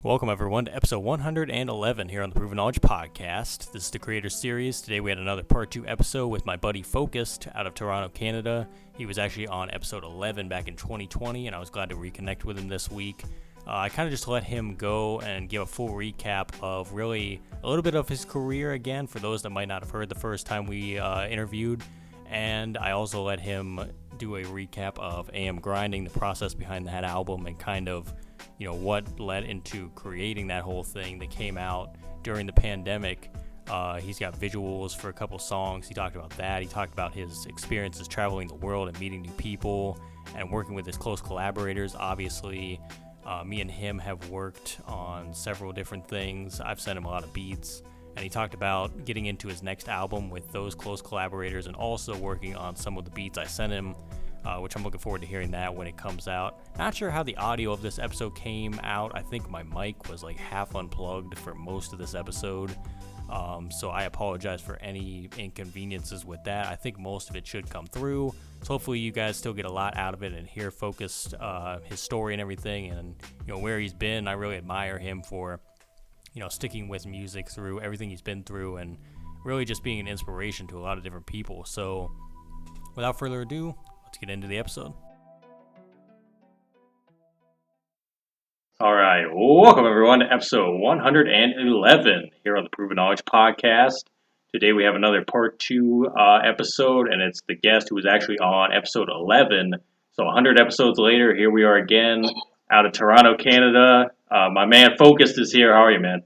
Welcome, everyone, to episode 111 here on the Proven Knowledge Podcast. This is the Creator Series. Today we had another part 2 episode with my buddy Focused out of Toronto, Canada. He was actually on episode 11 back in 2020, and I was glad to reconnect with him this week. I kind of just let him go and give a full recap of really a little bit of his career again for those that might not have heard the first time we interviewed. And I also let him do a recap of AM Grinding, the process behind that album, and kind of what led into creating that whole thing that came out during the pandemic. He's got visuals for a couple songs. He talked about that. He talked about his experiences traveling the world and meeting new people and working with his close collaborators. Obviously, me and him have worked on several different things. I've sent him a lot of beats. And he talked about getting into his next album with those close collaborators and also working on some of the beats I sent him, which I'm looking forward to hearing that when it comes out. Not sure how the audio of this episode came out. I think my mic was like half unplugged for most of this episode. So I apologize for any inconveniences with that. I think most of it should come through. So hopefully you guys still get a lot out of it and hear Focused, his story and everything, and where he's been. I really admire him for sticking with music through everything he's been through and really just being an inspiration to a lot of different people. So without further ado, let's get into the episode. All right. Welcome, everyone, to episode 111 here on the Proven Knowledge Podcast. Today we have another part 2 episode, and it's the guest who was actually on episode 11. So 100 episodes later, here we are again out of Toronto, Canada. My man Focused is here. How are you, man?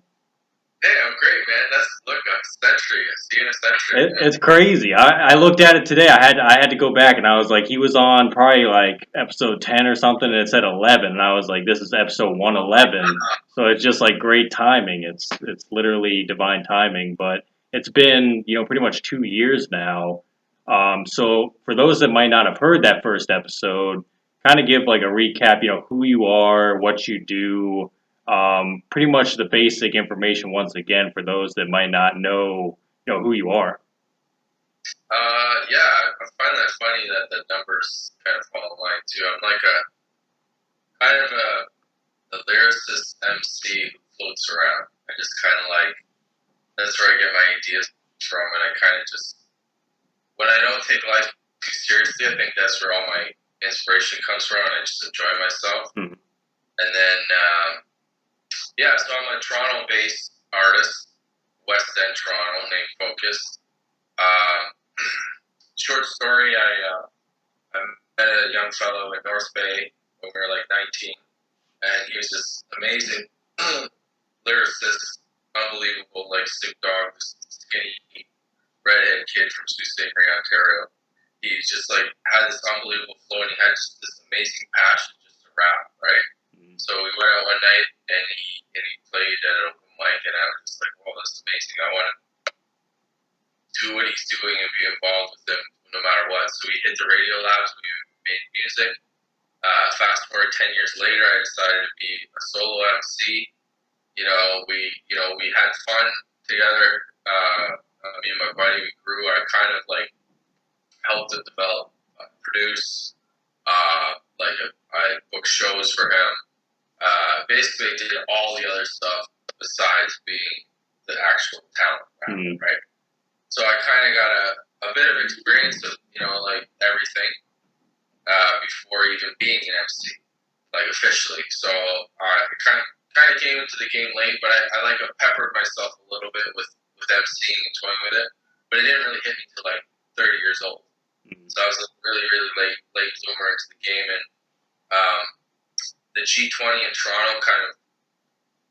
Hey, I'm great, man. Look, a century. I see in a century. It's crazy. I looked at it today. I had to go back, and I was like, he was on probably like episode 10 or something, and it said 11, and I was like, this is episode 111. So it's just like great timing. It's literally divine timing. But it's been pretty much 2 years now. So for those that might not have heard that first episode, kind of give like a recap. Who you are, what you do. Pretty much the basic information once again for those that might not know who you are. Yeah, I find that funny that the numbers kind of fall in line too. I'm like a lyricist MC who floats around. I just kind of like, that's where I get my ideas from, and I kind of just, when I don't take life too seriously, I think that's where all my inspiration comes from, and I just enjoy myself. And then, so I'm a Toronto-based artist, West End Toronto, named Focused. Short story, I met a young fellow in North Bay when we were like 19, and he was this amazing lyricist, unbelievable, like Snoop Dogg, this skinny redhead kid from Sault Ste. Marie, Ontario. He just like had this unbelievable flow, and he had just this amazing passion just to rap, right? So we went out one night, and he played at an open mic, and I was just like, "Wow, that's amazing! I want to do what he's doing and be involved with him no matter what." So we hit the radio labs, we made music. Fast forward 10 years later, I decided to be a solo MC. We had fun together. Me and my buddy, we grew. I kind of like helped him develop, produce. I booked shows for him. Basically did all the other stuff besides being the actual talent, right? So I kind of got a bit of experience of, like everything before even being an MC, like officially. So I kind of came into the game late, but I like peppered myself a little bit with MCing and toying with it. But it didn't really hit me till like 30 years old. So I was a really, really late bloomer into the game, and the G20 in Toronto kind of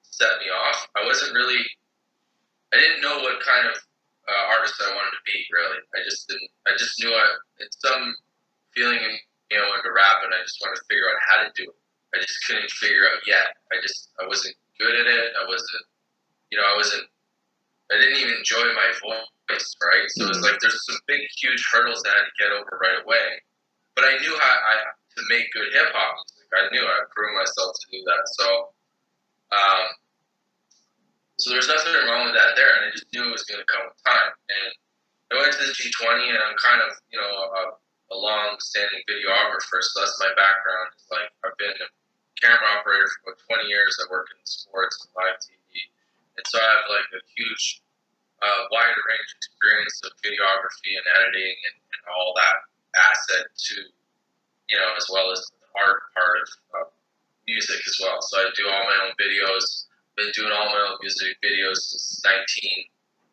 set me off. I didn't know what kind of artist I wanted to be, really. I just knew it's some feeling into rap, and I just wanted to figure out how to do it. I just couldn't figure out yet. I wasn't good at it. I didn't even enjoy my voice, right? So it was like there's some big, huge hurdles that I had to get over right away. But I knew to make good hip hop music. I knew I proved myself to do that. So there's nothing wrong with that there, and I just knew it was going to come with time. And I went to the G20, and I'm kind of, a long-standing videographer, so that's my background. It's like I've been camera operator for about 20 years. I work in sports and live TV. And so I have like a huge, wide range of experience of videography and editing and all that asset to, as well as the art part of music as well. So I do all my own videos. Been doing all my own music videos since 19.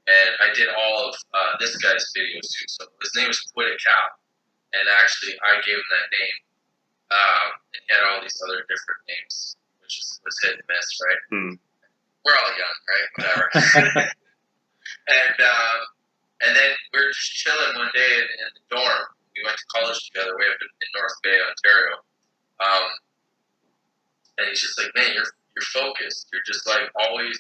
And I did all of this guy's videos too. So his name is Cal. And actually, I gave him that name. And he had all these other different names, which was hit and miss, right? We're all young, right? Whatever. and then we were just chilling one day in the dorm. We went to college together way up in North Bay, Ontario. And he's just like, man, you're focused. You're just like always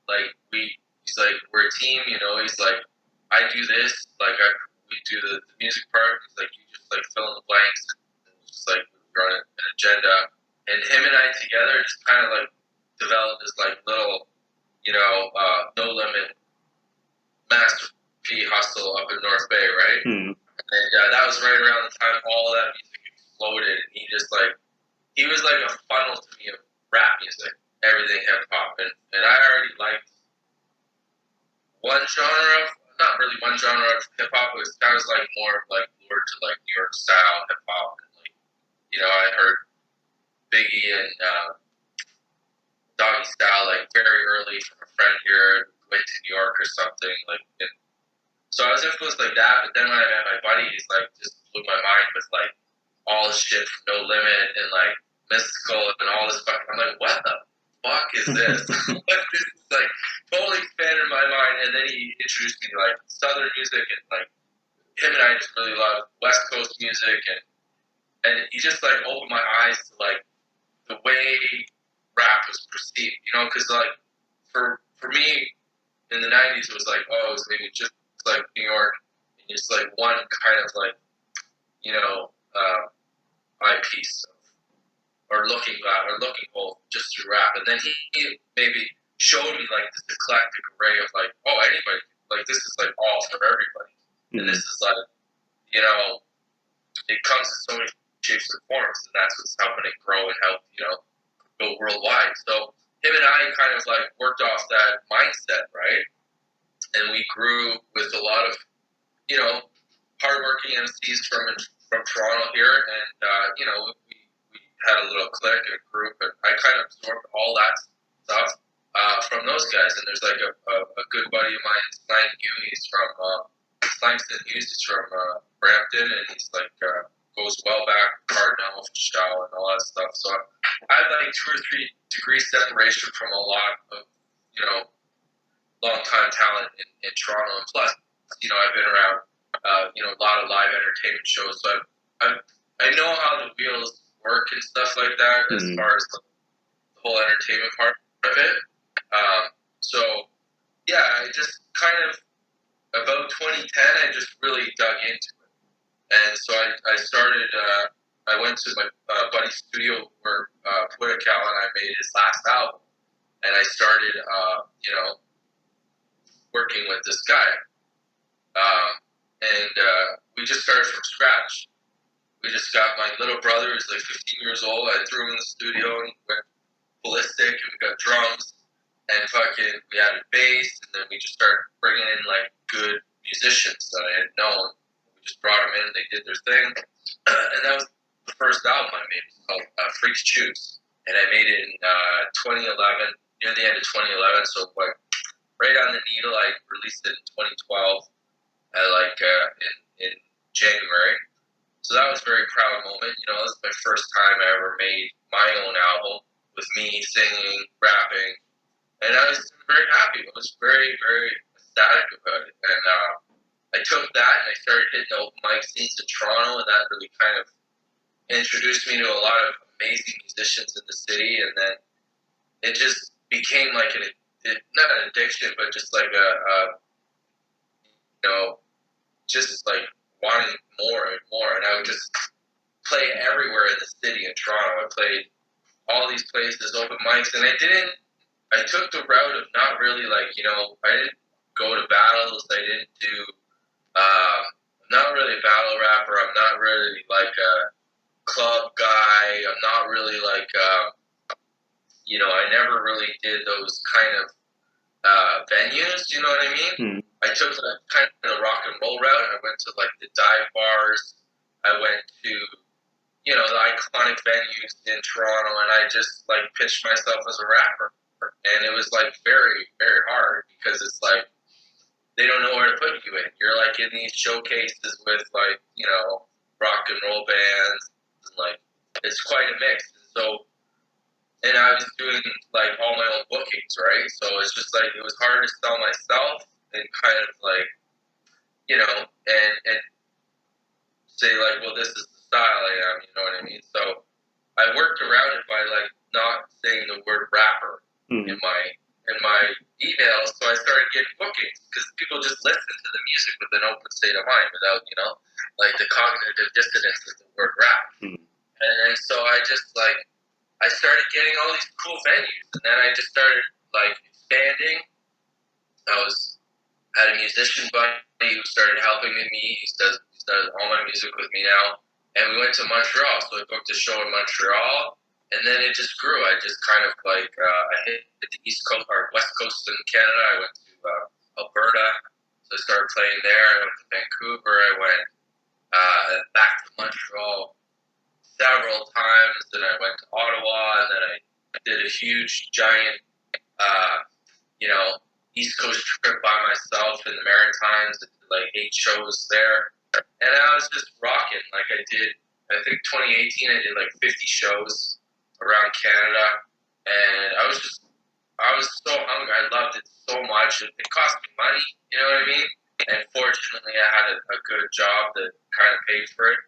like he's like, we're a team, he's like, I do this, like we do the music part. He's like, you just like fill in the blanks and just like we're on an agenda. And him and I together just kind of like developed this like little, no limit master P hustle up in North Bay, right? And that was right around the time all that music exploded, and he was like a funnel to me of rap music, everything hip hop, and I already liked one genre of, not really one genre of hip hop, but I was like more of like lured to like New York style hip hop, and like I heard Biggie and Doggy Style like very early from a friend here who went to New York or something like. So I was influenced like that, but then when I met my buddy, he's like just blew my mind with like all this shit from No Limit and like Mystical and all this fucking. I'm like, what the fuck is this? This is like totally expanded my mind. And then he introduced me to like Southern music, and like him and I just really love West Coast music, and he just like opened my eyes to like the way rap was perceived, because like for me in the 90s it was like, oh, it's maybe just like New York, and just like one kind of like eyepiece or looking hole just through rap, and then he maybe showed me like this eclectic array of like, oh, anybody, like this is like all for everybody, and this is like it comes in so many shapes and forms, and that's what's helping it grow and help go worldwide. So him and I kind of like worked off that mindset, right? And we grew with a lot of, hardworking MCs from Toronto here, and we had a little clique and a group, and I kind of absorbed all that stuff from those guys. And there's like a good buddy of mine, Slang Hughes. He's from Langston Hughes. He's from Brampton, and he's like goes well back, unofficial and all that stuff. So I have like 2 or 3 degrees separation from a lot of long-time talent in Toronto, and plus, I've been around, a lot of live entertainment shows, so I know how the wheels work and stuff like that, as far as the whole entertainment part of it. So, yeah, I just kind of, about 2010, I just really dug into it. And so I started, I went to my buddy's studio where Cal and I made his last album, and I started, working with this guy. And we just started from scratch. We just got my little brother, who's like 15 years old. I threw him in the studio and went ballistic, and we got drums, and fucking we added bass, and then we just started bringing in like good musicians that I had known. We just brought them in, they did their thing, and that was the first album I made. It was called Freaks Choose, and I made it in 2011, near the end of 2011. So like right on the needle. I released it in 2012, in January. So that was a very proud moment. This was my first time I ever made my own album with me singing, rapping, and I was very happy. I was very, very ecstatic about it. And I took that and I started hitting the open mic scenes in Toronto, and that really kind of introduced me to a lot of amazing musicians in the city. And then it just became like not an addiction, but just like just like wanting more and more. And I would just play everywhere in the city in Toronto. I played all these places, open mics, and I took the route of not really like, I didn't go to battles. I didn't do, I'm not really a battle rapper. I'm not really like a club guy. I'm not really like, I never really did those kind of venues. You know what I mean? I took the kind of the rock and roll route. I went to like the dive bars. I went to the iconic venues in Toronto, and I just like pitched myself as a rapper. And it was like very, very hard because it's like they don't know where to put you in. You're like in these showcases with like rock and roll bands, and like it's quite a mix. And I was doing like all my own bookings, right? So it's just like it was hard to sell myself and kind of like and say like, well, this is the style I am. You know what I mean? So I worked around it by like not saying the word rapper in my emails. So I started getting bookings because people just listen to the music with an open state of mind without like the cognitive dissonance of the word rap. And then so I just like I started getting all these cool venues, and then I just started like expanding. Had a musician buddy who started helping me. He does all my music with me now. And we went to Montreal, so I booked a show in Montreal, and then it just grew. I just kind of like I hit the East Coast or West Coast in Canada. I went to Alberta, so I started playing there. I went to Vancouver. I went back to Montreal several times. Then I went to Ottawa, and then I did a huge, giant, East Coast trip by myself in the Maritimes. I did like 8 shows there, and I was just rocking. Like I think 2018, I did like 50 shows around Canada, and I was so hungry. I loved it so much. It cost me money, you know what I mean? And fortunately, I had a good job that kind of paid for it.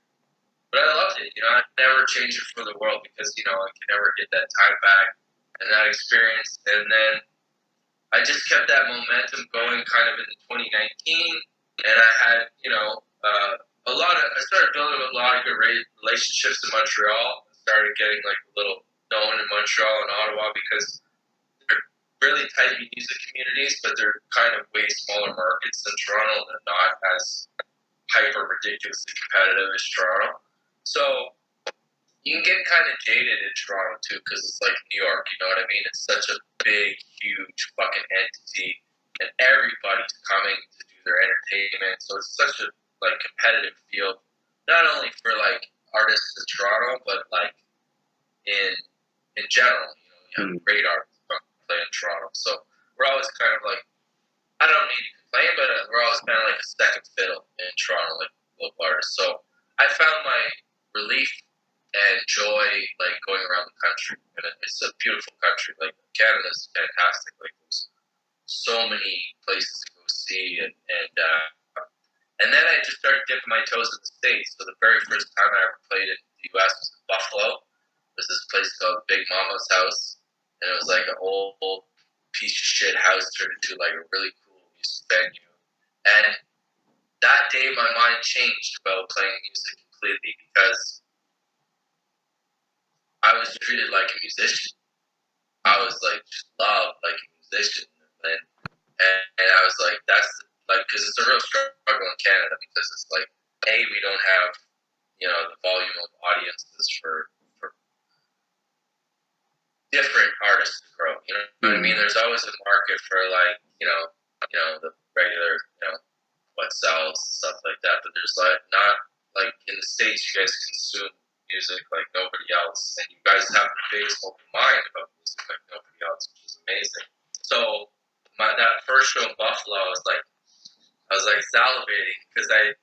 But I loved it. I never change it for the world because I can never get that time back and that experience. And then I just kept that momentum going kind of into 2019, and I had, I started building a lot of good relationships in Montreal. I started getting like a little known in Montreal and Ottawa because they're really tight music communities, but they're kind of way smaller markets than Toronto. They're not as hyper ridiculously competitive as Toronto. So you can get kind of jaded in Toronto too because it's like New York, you know what I mean? It's such a big, huge fucking entity, and everybody's coming to do their entertainment. So it's such a like competitive field, not only for like artists in Toronto, but like in general. You have great artists play in Toronto, so we're always kind of like I don't need to complain, but we're always kind of like a second fiddle in Toronto, like local artists. So I found my relief and joy like going around the country, and it's a beautiful country. Like Canada's fantastic. Like there's so many places to go see, and then I just started dipping my toes in the States. So the very first time I ever played in the U.S. was in Buffalo. There's this place called Big Mama's House, and it was like an old piece of shit house turned into like a really cool music venue. And that day, my mind changed about playing music completely because I was treated like a musician. I was like just loved like a musician, and I was like, that's like because it's a real struggle in Canada because it's like we don't have the volume of audiences for different artists to grow. You know what I mean? There's always a market for like the regular what sells and stuff like that, but there's like not like in the States you guys consume music like nobody else, and you guys have the biggest open mind about music like nobody else, which is amazing. So that first show in Buffalo, I was like salivating because I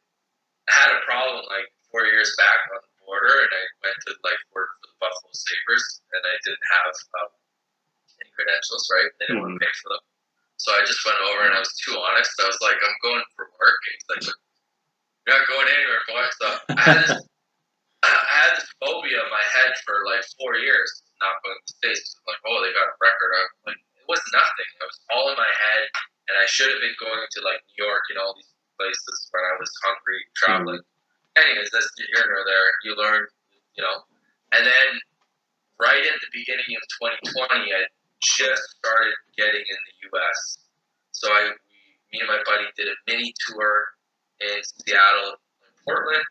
had a problem like 4 years back on the border, and I went to like work for the Buffalo Sabres, and I didn't have any credentials, right? They didn't want to pay for them. So I just went over and I was too honest. I was like, I'm going for work, and he's like, you're not going anywhere, boy. So I had this phobia in my head for like 4 years, not going to the States. I'm like, oh, they got a record. I'm like, it was nothing. It was all in my head, and I should have been going to like New York and all these places when I was hungry, traveling. Anyways, that's here nor there. You learn, And then right at the beginning of 2020, I just started getting in the U.S. So me and my buddy did a mini tour in Seattle and Portland,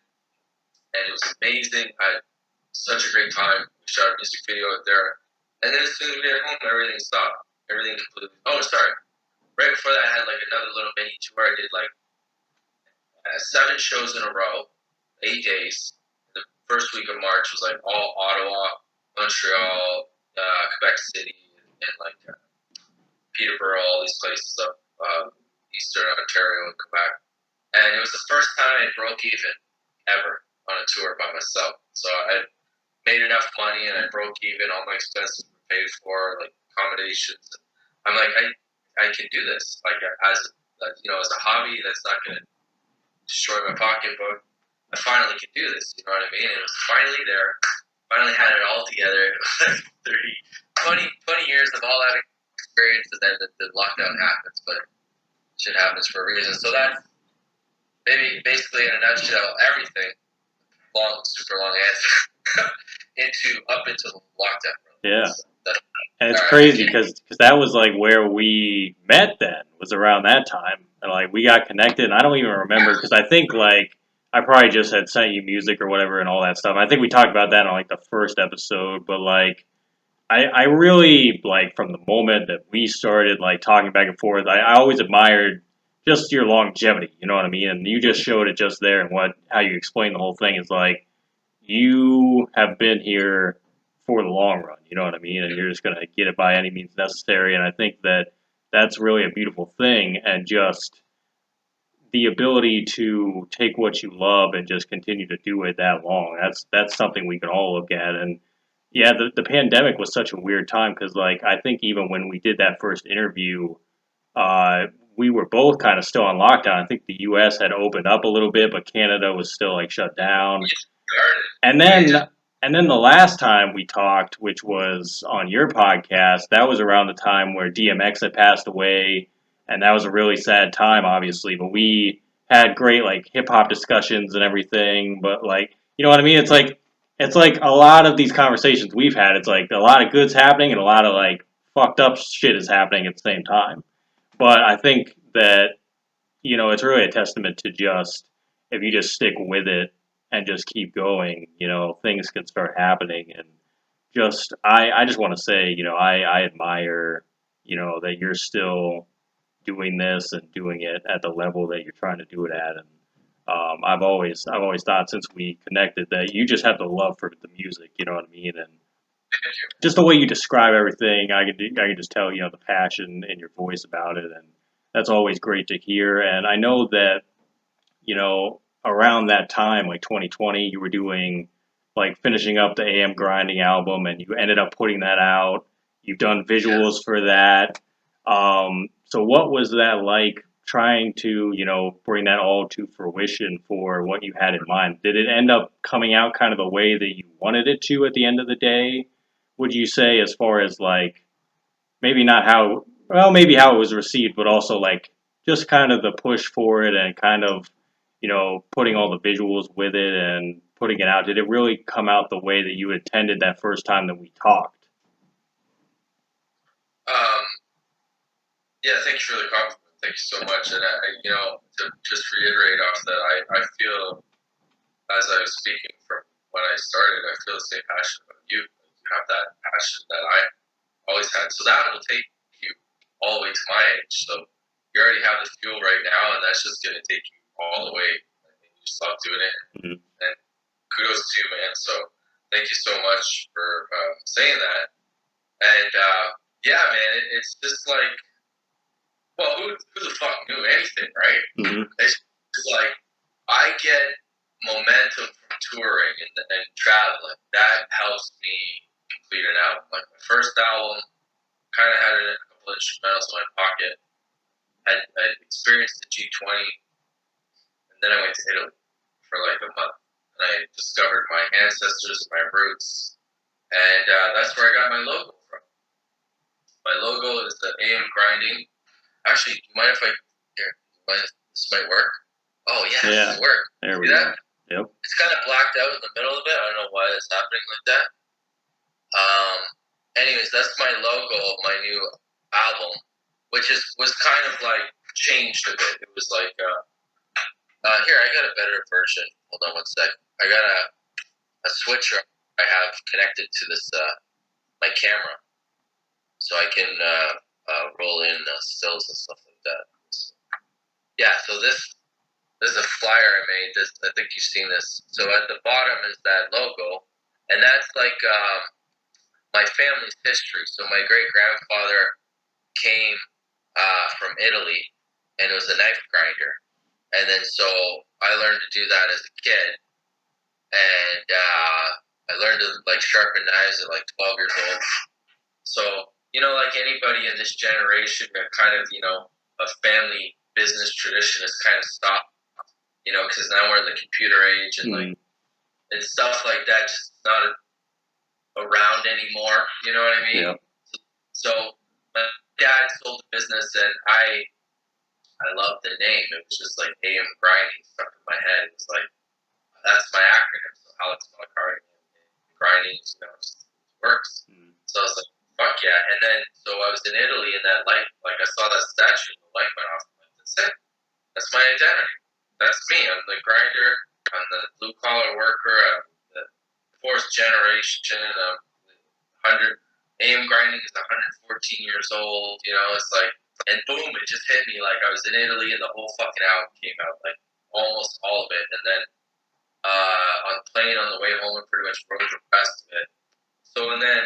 and it was amazing. I had such a great time. We shot a music video out there. And then as soon as we got home, everything stopped. Everything completely. Oh, sorry. Right before that, I had like another little mini tour. I did like 7 shows in a row, 8 days. The first week of March was like all Ottawa, Montreal, Quebec City, and like Peterborough, all these places up eastern Ontario and Quebec. And it was the first time I broke even ever on a tour by myself. So I made enough money and I broke even. All my expenses were paid for, like accommodations. I'm like, I can do this. Like as a hobby, that's not going to destroy my pocketbook. I finally can do this. You know what I mean? And it was finally there. Finally had it all together. 20 years of all that experience, and then the lockdown happens. But shit happens for a reason. So that's maybe basically in a nutshell everything. Super long answer. Into the lockdown. Yeah. So and it's crazy because that was like where we met. Then was around that time, and like we got connected. And I don't even remember because I think like I probably just had sent you music or whatever and all that stuff. I think we talked about that on like the first episode, but like. I really like from the moment that we started like talking back and forth. I always admired just your longevity. You know what I mean? And you just showed it just there, and how you explain the whole thing is like you have been here for the long run. You know what I mean? And you're just gonna get it by any means necessary. And I think that that's really a beautiful thing, and just the ability to take what you love and just continue to do it that long. That's something we can all look at. And yeah, the pandemic was such a weird time because like I think even when we did that first interview, uh, we were both kind of still on lockdown. I think the U.S. had opened up a little bit, but Canada was still like shut down. And then the last time we talked, which was on your podcast, that was around the time where DMX had passed away, and that was a really sad time, obviously. But we had great like hip hop discussions and everything. But like, you know what I mean? It's like a lot of these conversations we've had. It's like a lot of good's happening and a lot of like fucked up shit is happening at the same time. But I think that it's really a testament to just if you just stick with it and just keep going, things can start happening. And just I just want to say, I admire, that you're still doing this and doing it at the level that you're trying to do it at. And I've always thought since we connected that you just have the love for the music, you know what I mean? And just the way you describe everything, I could just tell, the passion in your voice about it, and that's always great to hear. And I know that, around that time, like 2020, you were doing like finishing up the AM Grinding album, and you ended up putting that out. You've done visuals for that. So what was that like trying to, bring that all to fruition for what you had in mind? Did it end up coming out kind of the way that you wanted it to at the end of the day? Would you say, as far as like maybe not how well, maybe how it was received, but also like just kind of the push for it and kind of putting all the visuals with it and putting it out? Did it really come out the way that you intended that first time that we talked? Um, yeah, thank you for the compliment. Thank you so much. And to just reiterate off that, I feel as I was speaking from when I started, I feel the same passion about you. You have that passion that I always had. So that will take you all the way to my age. So you already have the fuel right now, and that's just going to take you all the way. I mean, you just love doing it. Mm-hmm. And kudos to you, man. So thank you so much for saying that. And yeah, man, it's just like, well, who the fuck knew anything, right? Mm-hmm. It's like I get momentum from touring and traveling. That helps me complete an album. Like my first album, kind of had a couple of instrumentals in my pocket. I experienced the G20, and then I went to Italy for like a month. And I discovered my ancestors and my roots, and that's where I got my logo from. My logo is the AM Grinding. Actually, you mind if this might work? Oh yeah, it worked. There we go. Yep. It's kind of blacked out in the middle of it. I don't know why it's happening like that. Anyways, that's my logo of my new album, which was kind of like changed a bit. It was like here, I got a better version. Hold on one sec. I got a switcher I have connected to this my camera. so I can roll in stills and stuff like that. So, yeah, so this is a flyer I made. This, I think you've seen this. So at the bottom is that logo, and that's like my family's history. So my great grandfather came from Italy, and it was a knife grinder, and then so I learned to do that as a kid, and I learned to like sharpen knives at like 12 years old. So like anybody in this generation, that kind of a family business tradition has kind of stopped. Because now we're in the computer age, and like and stuff like that just not around anymore. You know what I mean? Yeah. So my dad sold the business, and I loved the name. It was just like AM grinding stuck in my head. It was like that's my acronym. So Alex Malacardi, grinding, just works. So I was like, fuck yeah. And then so I was in Italy, and that light, like I saw that statue, and the light went off. I'm like, that's it. That's my identity. That's me. I'm the grinder. I'm the blue collar worker. I'm the fourth generation. 100 AM grinding is 114 years old. It's like, and boom, it just hit me like I was in Italy, and the whole fucking album came out, like almost all of it. And then on the plane on the way home, I pretty much wrote the rest of it. So, and then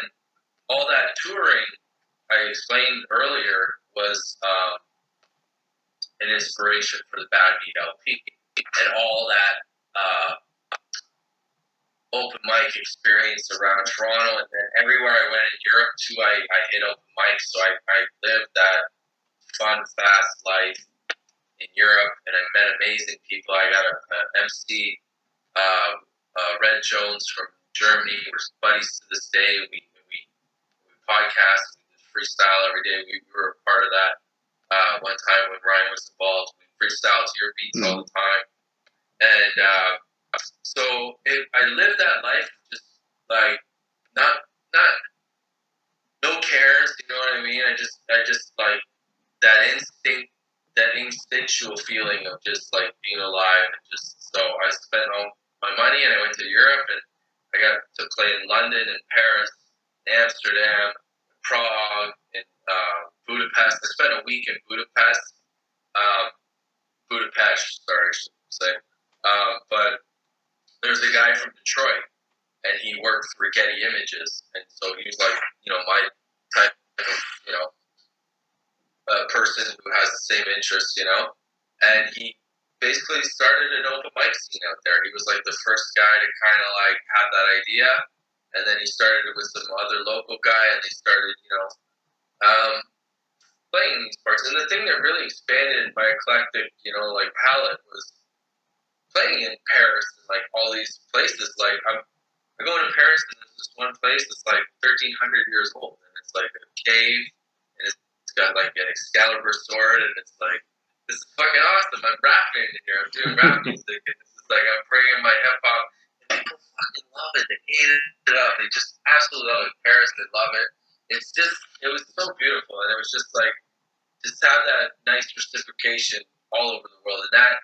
all that touring I explained earlier was an inspiration for the Bad Beat LP, and all that open mic experience around Toronto, and then everywhere I went in Europe too, I hit open mics. So I lived that fun, fast life in Europe, and I met amazing people. I got a MC, Red Jones from Germany. We're buddies to this day. We podcast, we did freestyle every day. We were a part of that. One time when Ryan was involved, we freestyled to your beats all the time, and so I lived that life just like not no cares, you know what I mean? I just like that instinctual feeling of just like being alive, and just so I spent all my money, and I went to Europe, and I got to play in London and Paris, Amsterdam, Prague, and Budapest. I spent a week in Budapest. Budapest, sorry, I should say. But there's a guy from Detroit, and he worked for Getty Images, and so he was like, my type of, person who has the same interests, and he basically started an open mic scene out there. He was like the first guy to kind of like have that idea, and then he started it with some other local guy, and they started, playing these parts. And the thing that really expanded my eclectic, like palette was playing in Paris and like all these places. Like I go into Paris, and there's this one place that's like 1,300 years old, and it's like a cave, and it's got like an Excalibur sword, and it's like, this is fucking awesome. I'm rapping in here. I'm doing rap music, and this is like I'm bringing my hip hop, and people fucking love it. They ate it up. They just absolutely love it. Paris, they love it. It was so beautiful, and it was just like just have that nice reciprocation all over the world, and that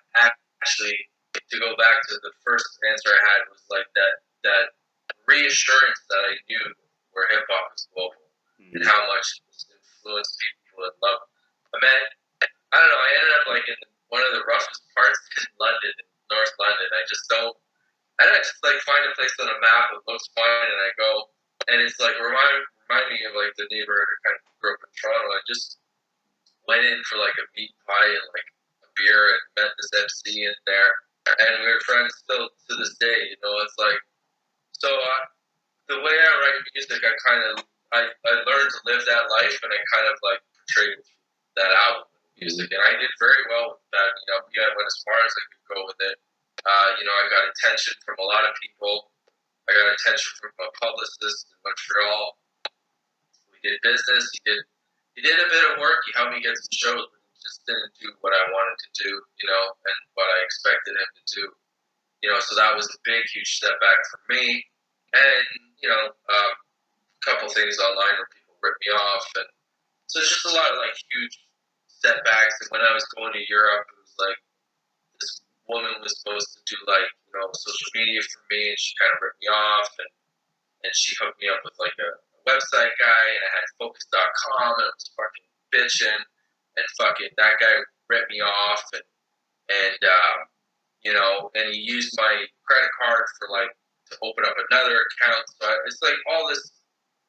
actually, to go back to the first answer I had, was like that reassurance that I knew where hip hop is global, and how much it influenced people and love. I mean, I don't know. I ended up like in one of the roughest parts in London, in North London. I just like find a place on a map that looks fine, and I go, and it's like remind me of like the neighborhood I kind of grew up in Toronto. I just went in for like a meat pie and like a beer, and met this MC in there, and we were friends still to this day. It's like so. The way I write music, I learned to live that life, and I kind of like portrayed that album music, and I did very well with that. I went as far as I could go with it. I got attention from a lot of people. I got attention from a publicist in Montreal. We did business. He did a bit of work. He helped me get some shows, but he just didn't do what I wanted to do, and what I expected him to do. So that was a big, huge step back for me. And, a couple things online where people ripped me off. And so it's just a lot of like huge setbacks. And when I was going to Europe, it was like this woman was supposed to do like, social media for me, and she kind of ripped me off. And she hooked me up with like a website guy, and I had Focus.com, and I was fucking bitching, and fucking that guy ripped me off, and you know, and he used my credit card for like to open up another account. So it's like all this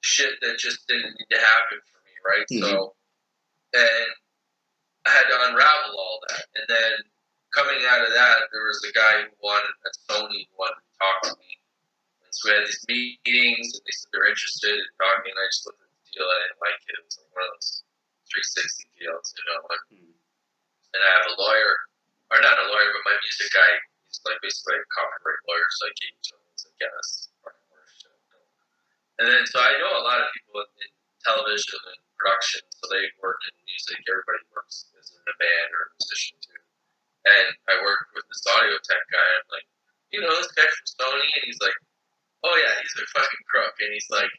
shit that just didn't need to happen for me, right? So, and I had to unravel all that, and then coming out of that, there was a guy who wanted at Sony who wanted to talk to me. And so we had these meetings, and they said they were interested in talking. And I just looked at the deal, and I didn't like it. It was like one of those 360 deals, you know. And I have a lawyer, or not a lawyer, but my music guy. He's like basically a copyright lawyer, so I gave him to him. He's like, yeah, that's fucking worse shit. And then so I know a lot of people in television and production, so they work in music. Everybody works as in a band or a musician too. And I worked with this audio tech guy. I'm like, you know this guy from Sony? And he's like, oh yeah, he's a fucking crook. And he's like,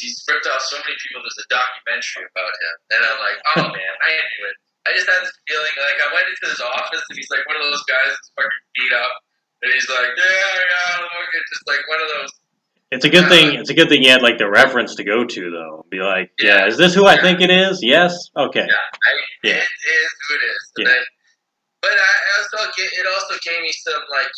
he's ripped off so many people. There's a documentary about him. And I'm like, oh man, I knew it. I just had this feeling, like I went into his office and he's like one of those guys that's fucking beat up. And he's like, yeah, look, it's just like one of those. It's a good thing. It's a good thing you had like the reference to go to, though. Be like, yeah, is this who I think it is? Yes. Okay. It is who it is. And then, but it also gave me some like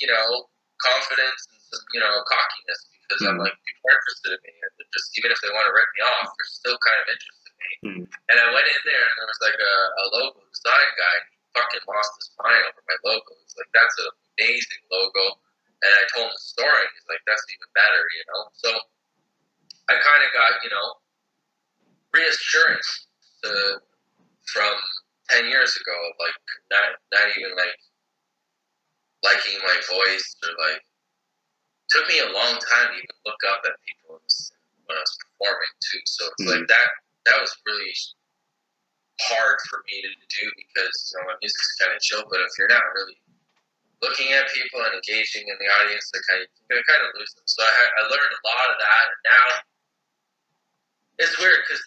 confidence and some cockiness because I'm like people are interested in me, and just even if they want to rip me off, they're still kind of interested in me. And I went in there and there was like a logo design guy. He fucking lost his mind over my logo. It's like that's an amazing logo. And I told him the story. He's like, that's even better, you know? So I kind of got, reassurance from 10 years ago, like not even like liking my voice or like, took me a long time to even look up at people when I was performing too. So it's like that was really hard for me to do because, my music's kind of chill, but if you're not really looking at people and engaging in the audience, you kind of lose them. So I learned a lot of that, and now it's weird because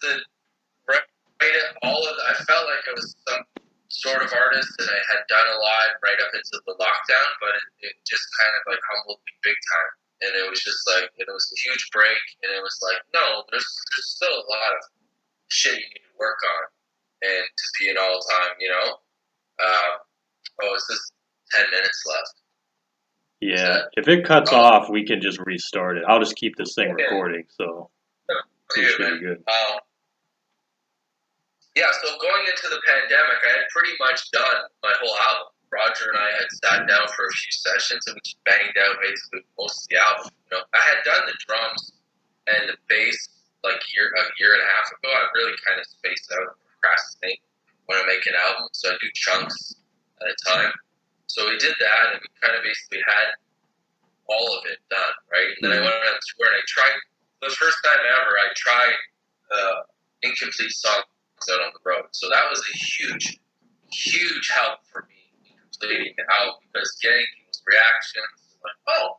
I felt like I was some sort of artist and I had done a lot right up into the lockdown, but it just kind of like humbled me big time, and it was just like it was a huge break, and it was like no, there's still a lot of shit you need to work on and to be an all time, it's just 10 minutes left. Yeah, if it cuts off, we can just restart it. I'll just keep this thing recording, so it should be good. So going into the pandemic, I had pretty much done my whole album. Roger and I had sat down for a few sessions, and we just banged out basically most of the album. I had done the drums and the bass like a year and a half ago. I really kind of spaced out and procrastinate when I make an album, so I do chunks at a time. So we did that, and we kind of basically had all of it done, right? And then I went on tour, and I tried, the first time ever, I tried incomplete songs out on the road. So that was a huge, huge help for me in completing the album because getting people's reactions, like, oh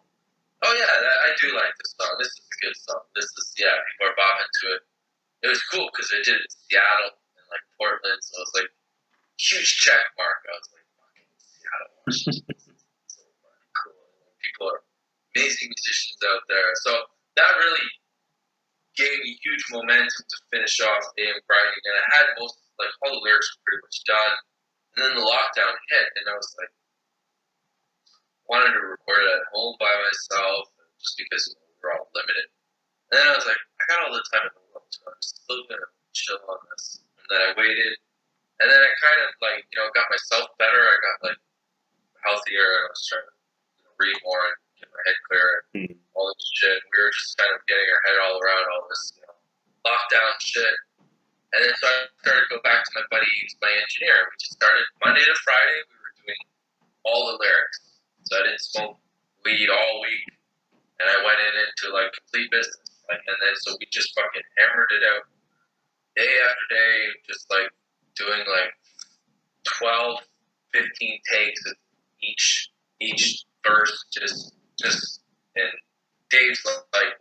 yeah, I do like this song. This is a good song. People are bopping to it. It was cool because I did it in Seattle and like Portland, so it was like huge check mark. I was like, fucking Seattle, Washington. So fucking cool. And people are amazing musicians out there. So that really gave me huge momentum to finish off AM Grinding. And I had all the lyrics were pretty much done. And then the lockdown hit, and I was like, wanted to record it at home by myself just because we were all limited. And then I was like, I got all the time in the world, so I'm still going to chill on this. And then I waited. And then I kind of got myself better. I got healthier. I was trying to read more and get my head clear and all this shit. We were just kind of getting our head all around all this lockdown shit. And then so I started to go back to my buddy, who's my engineer. We just started Monday to Friday. We were doing all the lyrics. So I didn't smoke weed all week. And I went into complete business. And then so we just fucking hammered it out day after day, just doing 12, 15 takes of each verse, just and Dave's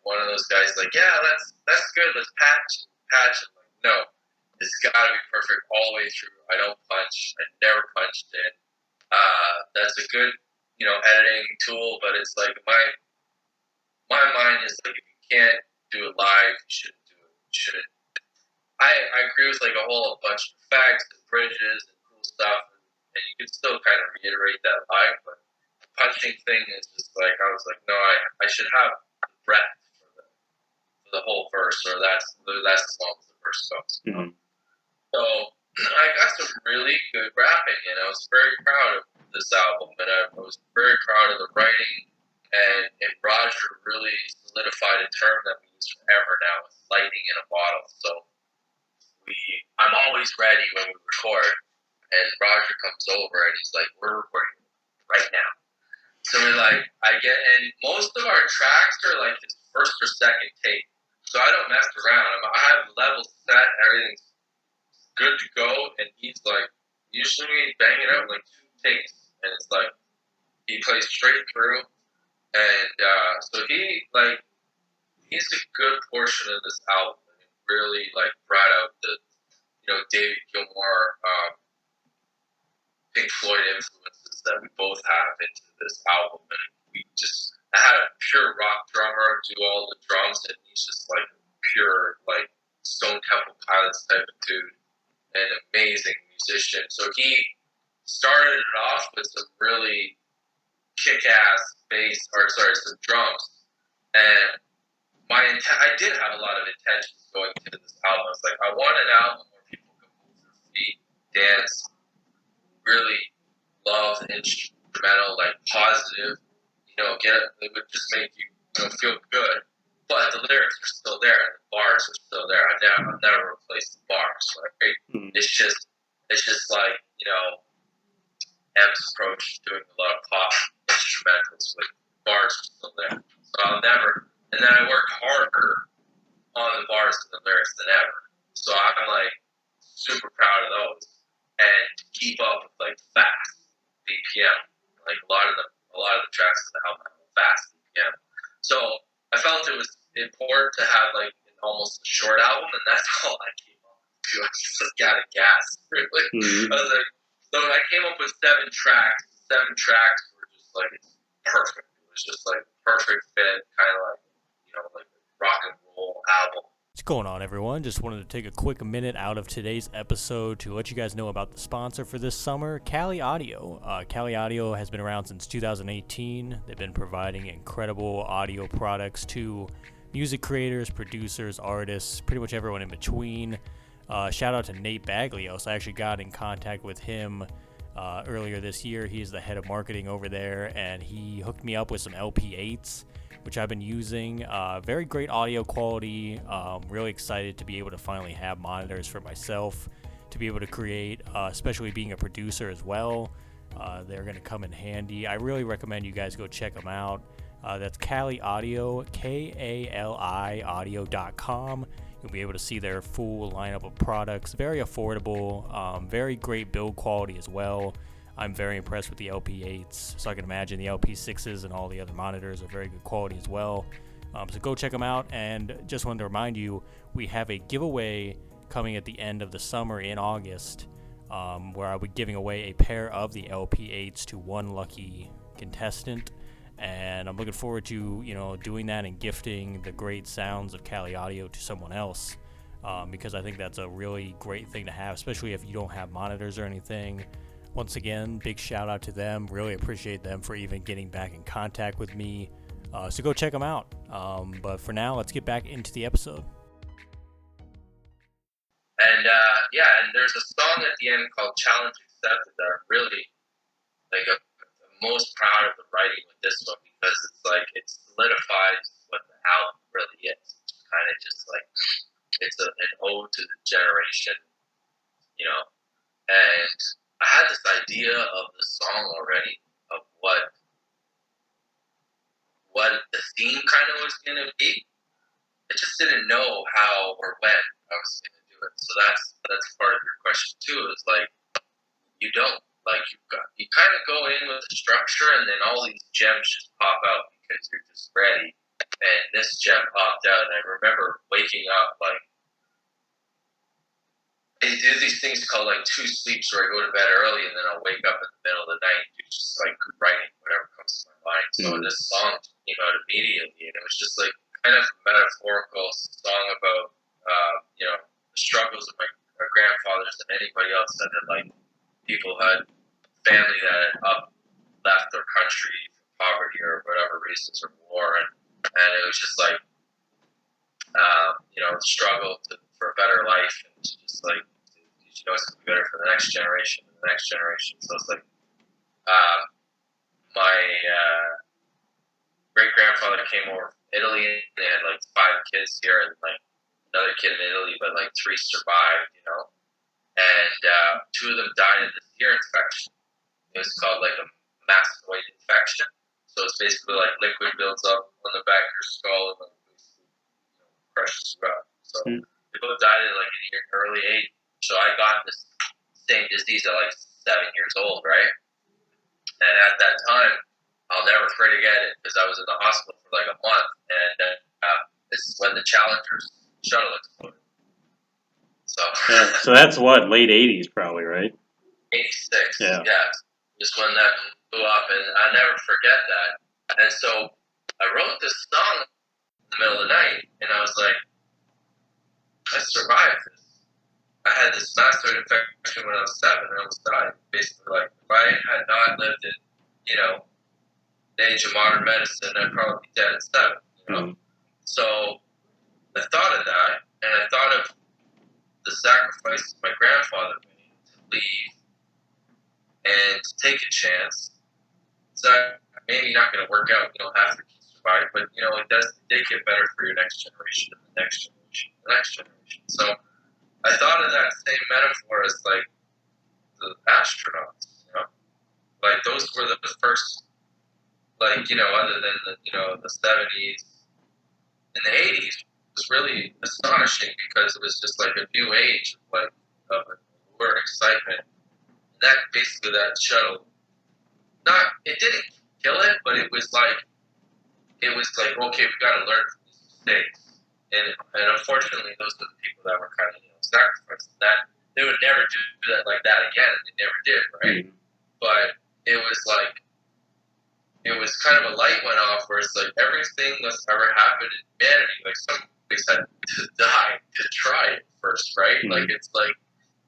one of those guys yeah, that's good, let's patch. I'm like, no, it's gotta be perfect all the way through. I don't punch. I never punched in. That's a good, editing tool, but it's my mind is if you can't do it live. You shouldn't do it. You shouldn't. I agree with like a whole bunch of effects and bridges and cool stuff, and you can still kind of reiterate that live. But the punching thing is just like I was like, no, I should have the breath for the whole verse, or that's as long as the verse goes. Mm-hmm. So I got some really good rapping, and I was very proud of this album, and I was very proud of the writing. And Roger really solidified a term that we use forever now: it's lightning in a bottle. So I'm always ready when we record, and Roger comes over and he's like, "We're recording right now." So we're like, and most of our tracks are like his first or second take, so I don't mess around. I have levels set, everything's good to go, and he's like, usually we bang it out in like 2 takes, and it's like he plays straight through, and so he's a good portion of this album, and it really like brought out the David Gilmour, Pink Floyd influences that we both have into this album, and I had a pure rock drummer do all the drums, and he's just like a pure like Stone Temple Pilots type of dude, an amazing musician. So he started it off with some really kick-ass bass, some drums, and I did have a lot of intentions going into this album. I was like, I want an album where people can move their feet, dance, really love the instrumental, like positive, it would just make you, feel good. But the lyrics are still there, and the bars are still there. I've never replaced the bars, right? Mm-hmm. It's just like, M's approach to doing a lot of pop instrumentals with bars are still there. So I'll never, and then I worked harder on the bars and the lyrics than ever. So I'm like super proud of those, and to keep up with like fast BPM, like a lot of the tracks in the album have a fast BPM. So I felt it was important to have like an almost a short album, and that's all I came up with. I was just like out of gas, really. Mm-hmm. I was like, so I came up with 7 tracks. 7 tracks were just like perfect. It was just like perfect fit, kind of like like a rock and roll album. What's going on, everyone? Just wanted to take a quick minute out of today's episode to let you guys know about the sponsor for this summer, Kali Audio. Kali Audio has been around since 2018. They've been providing incredible audio products to music creators, producers, artists, pretty much everyone in between. Shout out to Nate Baglios. I actually got in contact with him earlier this year. He's the head of marketing over there, and he hooked me up with some LP8s, which I've been using. Very great audio quality. Really excited to be able to finally have monitors for myself to be able to create, especially being a producer as well. They're going to come in handy. I really recommend you guys go check them out. That's Kali Audio, KALI audio.com. You'll be able to see their full lineup of products. Very affordable, very great build quality as well. I'm very impressed with the LP8s, so I can imagine the LP6s and all the other monitors are very good quality as well. So go check them out, and just wanted to remind you, we have a giveaway coming at the end of the summer in August, where I'll be giving away a pair of the LP8s to one lucky contestant, and I'm looking forward to doing that and gifting the great sounds of Kali Audio to someone else, because I think that's a really great thing to have, especially if you don't have monitors or anything. Once again, big shout out to them. Really appreciate them for even getting back in contact with me. So go check them out. But for now, let's get back into the episode. And and there's a song at the end called Challenge Accepted that I'm really like I'm most proud of the writing with this one, because it's like it solidifies what the album really is. It's kind of just like it's an ode to the generation, and I had this idea of the song already, of what the theme kind of was going to be. I just didn't know how or when I was going to do it. So that's part of your question too. Is like you don't you kind of go in with the structure, and then all these gems just pop out because you're just ready. And this gem popped out, and I remember waking up like. I do these things called like 2 sleeps, where I go to bed early and then I'll wake up in the middle of the night and just like writing whatever comes to my mind. So this song came out immediately, and it was just like kind of a metaphorical song about, the struggles of my grandfathers and anybody else that had, like, people had family that had left their country for poverty or whatever reasons or war, and it was just like, the struggle for a better life, and it's just like, it's going to be better for the next generation and the next generation. So it's like, my great grandfather came over from Italy, and they had like 5 kids here, and like another kid in Italy, but like 3 survived, and 2 of them died of this ear infection. It was called like a mastoid infection. So it's basically like liquid builds up on the back of your skull and like basically, crushes you up. So they both died at like an early age. So I got this same disease at like 7 years old, right? And at that time, I'll never forget it because I was in the hospital for like a month, and this is when the Challenger's shuttle exploded. So So that's what, late 80s probably, right? 86. Yeah. Just when that blew up, and I never forget that. And so I wrote this song in the middle of the night, and I was like, I survived this. I had this mastoid infection when I was 7, and I almost died. Basically, like, if I had not lived in, the age of modern medicine, I'd probably be dead at 7, So I thought of that, and I thought of the sacrifices my grandfather made to leave and to take a chance. So maybe not going to work out, after you survive, but it did get better for your next generation and the next generation and the next generation. So I thought of that same metaphor as like the astronauts, like those were the first, like, other than the 70s and the 80s was really astonishing because it was just like a new age of allure and excitement. And that basically that shuttle, it didn't kill it, but it was like, okay, we got to learn from these mistakes. And unfortunately, those are the people that were kind of, sacrificed. That they would never do that like that again, and they never did, right? But it was like, it was kind of a light went off where it's like everything that's ever happened in humanity, like somebody's had to die to try it first, right? Like it's like,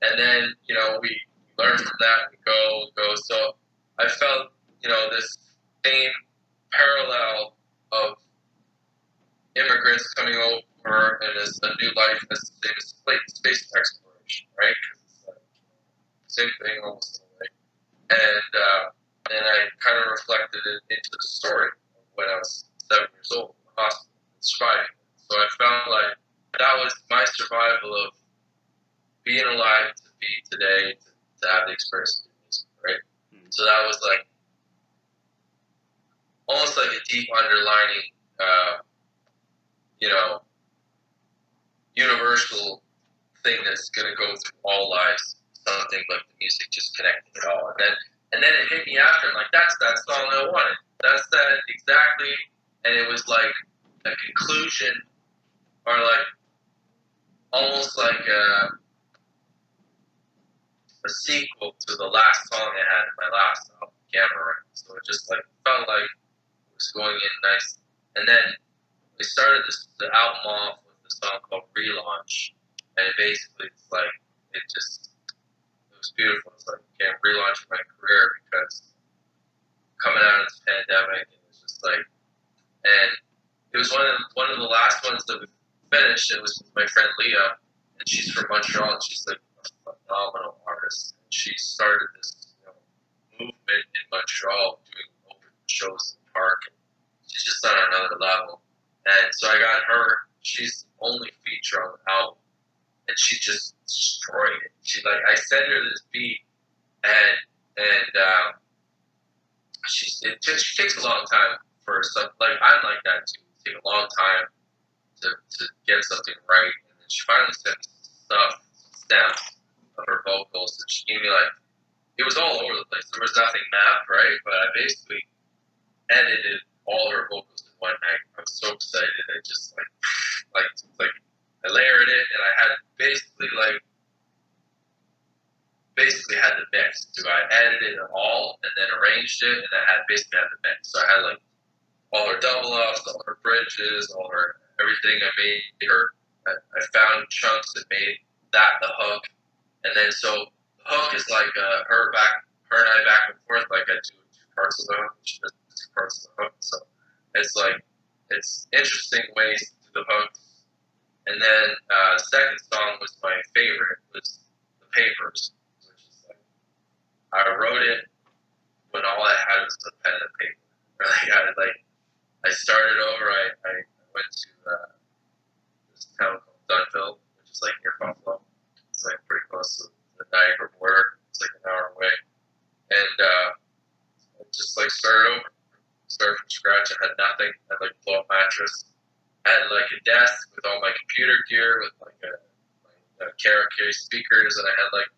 and then we learn from that and go. So I felt this same parallel of immigrants coming over and as a new life as the same as space exploration, right? Because it's like same thing almost in a way. And I kind of reflected it into the story when I was 7 years old in the hospital and surviving. So I felt like that was my survival of being alive to be today, to have the experience of music, right? So that was like almost like a deep underlining, universal thing that's going to go through all lives. Something like the music just connecting it all, and then it hit me after. I'm like, that's that song I wanted. That's that exactly. And it was like a conclusion, or like almost like a sequel to the last song I had in my last album, Gamma Ray. So it just like felt like it was going in nice. And then we started the album off with a song called Relaunch, and it basically it's like it was beautiful. It's like, okay, I'm relaunching my career because coming out of this pandemic, it was just like, and it was one of the last ones that we finished. It was with my friend Leah, and she's from Montreal, and she's like a phenomenal artist. And she started this movement in Montreal doing open shows in the park, and she's just on another level. And so I got her. She's the only feature on the album, and she just destroyed it. She I sent her this beat, and it takes a long time for some, like I'm like that too. It takes a long time to get something right, and then she finally sent me stems of her vocals, and she gave me it was all over the place. There was nothing mapped right, but I basically edited all her vocals in one night. I was so excited. I just like I layered it, and I had basically had the mix too. I edited it all and then arranged it, and I basically had the mix. So I had all her double ups, all her bridges, all her everything I made her. I found chunks that made that the hook, and then so the hook is like her and I back and forth. Like I do two parts of the hook, she does two parts of the hook. So it's interesting ways to do the hooks. And then the second song was my favorite, was The Papers, which is like I wrote it when all I had was a pen and paper. I started over. I went to this town called Dunville, which is like near Buffalo. It's like pretty close to the Niagara border. It's like an hour away, and I just like started over, started from scratch. I had nothing. I had like a blow-up mattress. I had like a desk with all my computer gear, with like my karaoke speakers, and I had like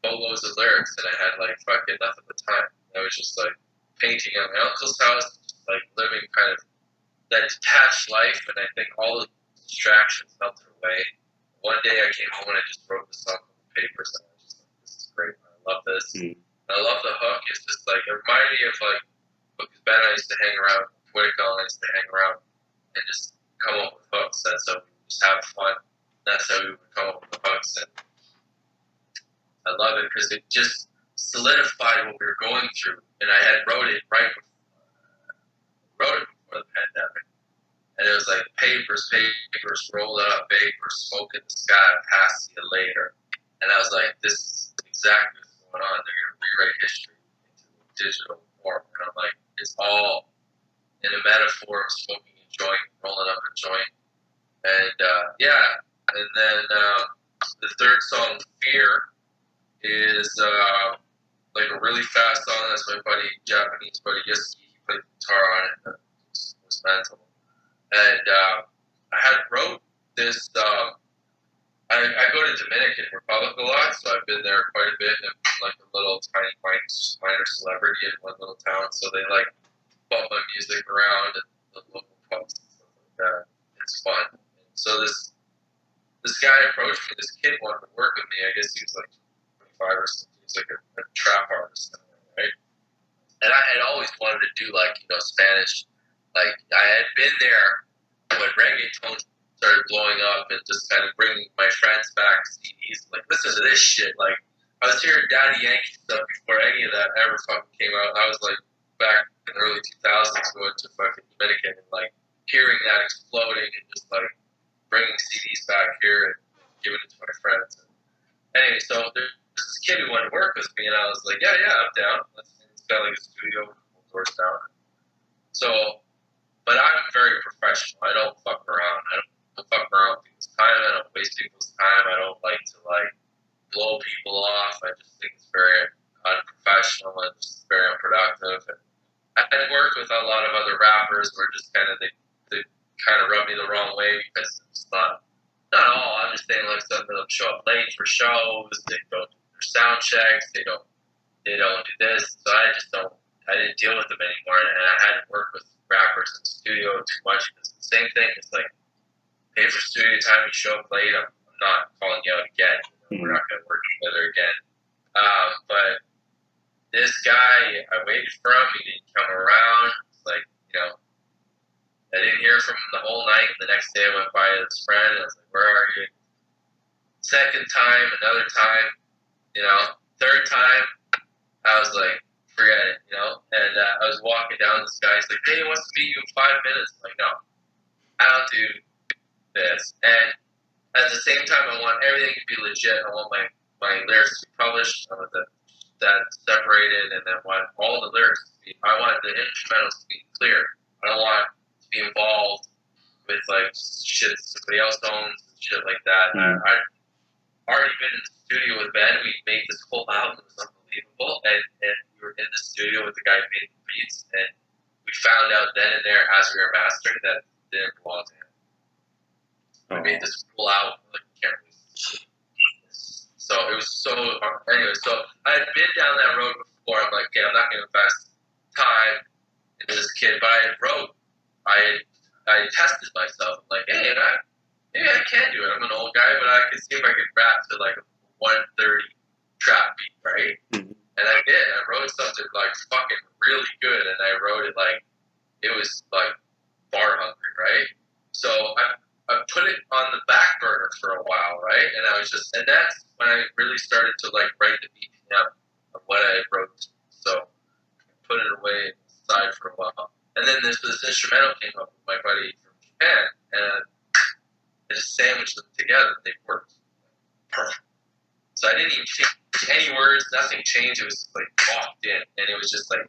boatloads of lyrics, and I had like fucking nothing but time. I was just like painting at my uncle's house, just like living kind of that detached life, and I think all the distractions melted away. One day I came home and I just wrote the song on the papers, and I was just like, this is great. I love this. And I love the hook. It's just like, it reminded me of like, because Ben and I used to hang around, Whitaker and I used to hang around and just come up with hooks. That's how we would just have fun. That's how we would come up with the hooks. And I love it because it just solidified what we were going through. And I had wrote it before the pandemic. And it was like papers, rolled up papers, smoke in the sky, pass you later. And I was like, this is exactly what's going on. They're going to rewrite history into digital form. And I'm like, it's all in a metaphor of smoking a joint, rolling up a joint. And and then the third song, Fear, is like a really fast song. That's my Japanese buddy Yusuke. He played the guitar on it. It was mental. And I had wrote this. I go to Dominican Republic a lot, so I've been there quite a bit. And I'm like a little tiny minor celebrity in one little town, so they like bump my music around at the local pubs and stuff like that. It's fun. And so this guy approached me. This kid wanted to work with me. I guess he was like 25 or something. He was like a trap artist, right? And I had always wanted to do like Spanish. Like I had been there when reggaeton started blowing up and just kind of bringing my friends back CDs. Like, listen to this shit. Like, I was hearing Daddy Yankee stuff before any of that ever fucking came out. I was like, back in the early 2000s going to fucking Dominican and like hearing that exploding and just like bringing CDs back here and giving it to my friends. And anyway, so there's this kid who wanted to work with me, and I was like, yeah, I'm down. It's got like a studio, doors down. So, but I'm very professional. I don't fuck around. I don't fuck around with people's time. I don't waste people's time. I don't like to like blow people off. I just think it's very unprofessional and just very unproductive. And I worked with a lot of other rappers who are just kind of they kind of rub me the wrong way because it's not all. I'm just saying like some of them show up late for shows. They don't do their sound checks. They don't do this. So I didn't deal with them anymore, and I hadn't worked with rappers in the studio too much because the same thing is like pay for studio time, you show up late, I'm not calling you out again. We're not going to work together again. But this guy, I waited for him. He didn't come around. It's like, I didn't hear from him the whole night. The next day I went by his friend and I was like, where are you? Second time, another time, third time, I was like, forget it, and I was walking down, this guy's like, hey, he wants to meet you in 5 minutes. I'm like, no, I don't do this. And at the same time, I want everything to be legit. I want my lyrics to be published. I want that separated, and then want all the lyrics to be, I want the instrumentals to be clear. I don't want to be involved with like shit somebody else owns and shit like that. I've already been in the studio with Ben. We made this whole album. It was unbelievable. And we were in the studio with the guy who made the beats, and we found out then and there as we were mastering that it didn't belong to him. We made this cool album. Like, you can't really see this. So it was so anyway, so I had been down that road before. I'm like, okay, I'm not going to invest time into this kid, but I tested myself. I'm like, hey, maybe I can do it. I'm an old guy, but I could see if I could rap to like a 130 trap beat, right? Mm-hmm. And I did. I wrote something like fucking really good, and I wrote it like it was like bar hungry, right? So to like write the BPM of what I wrote. So I put it away aside for a while. And then this instrumental came up with my buddy from Japan, and I just sandwiched them together. They worked perfect. So I didn't even change any words, nothing changed. It was like locked in, and it was just like,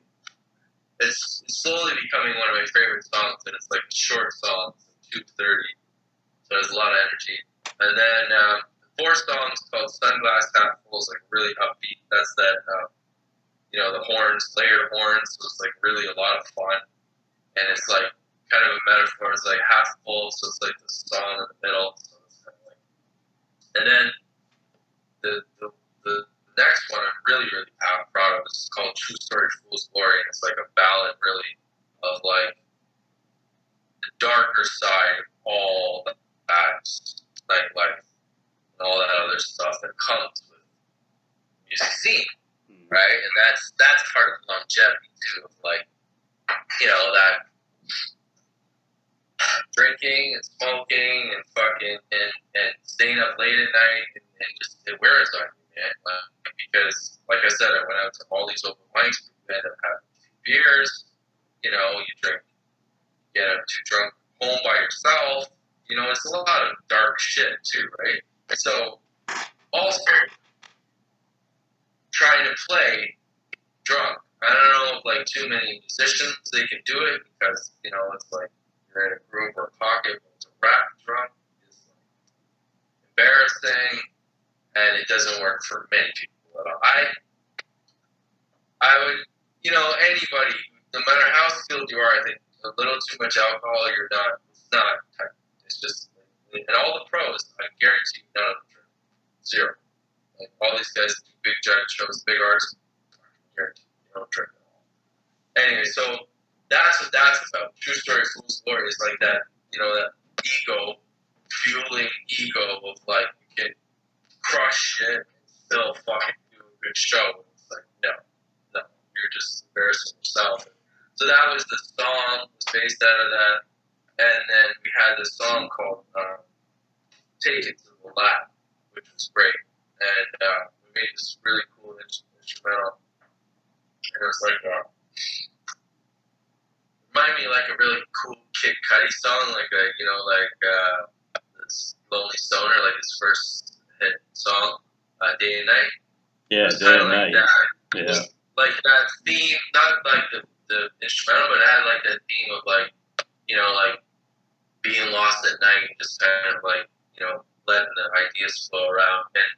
it's slowly becoming one of my favorite songs, and it's like a short song, it's like 2:30, so there's a lot of energy. And then the fourth song is called Sunglass Half Full, it's like really upbeat. That's that, the horns, layered horns, so it's like really a lot of fun. And it's like kind of a metaphor, it's like half full, so it's like the song in the middle. So it's kind of like, and then the next one I'm really, really proud of is called True Story Fool's Glory, and it's like a ballad really of like the darker side of all that nightlife and all that other stuff that comes with the music scene, right? And that's part of the longevity too, of like, that drinking and smoking and fucking and staying up late at night and just it wears on you, man. Because like I said, I went out to all these open mics, we ended up having a few beers, you drink, get too drunk home by yourself, it's a lot of dark shit too, right? So also trying to play drunk. I don't know if like too many musicians they can do it because, it's like you're in a groove or a pocket, but to rap drunk is like embarrassing and it doesn't work for many people at all. I would, anybody, no matter how skilled you are, I think a little too much alcohol, it's not, it's just, and all the pros, I guarantee you none of them drink. Zero. Like all these guys do big giant shows, big artists, I guarantee you don't drink at all. Anyway, so that's what that's about. True Story Fool's Glory is like that, that ego, fueling ego of like, you can crush shit and still fucking do a good show. It's like, no, you're just embarrassing yourself. So that was the song, was based out of that. And then we had this song called Take It to the Lab, which was great. And we made this really cool instrumental. And it was like, remind me like a really cool Kid Cudi song, like this Lonely Stoner, like his first hit song, Day and Night. Yeah, Day and Night. Yeah. Like that theme, not like the instrumental, but it had like that theme of like, like being lost at night, just kind of like, letting the ideas flow around. And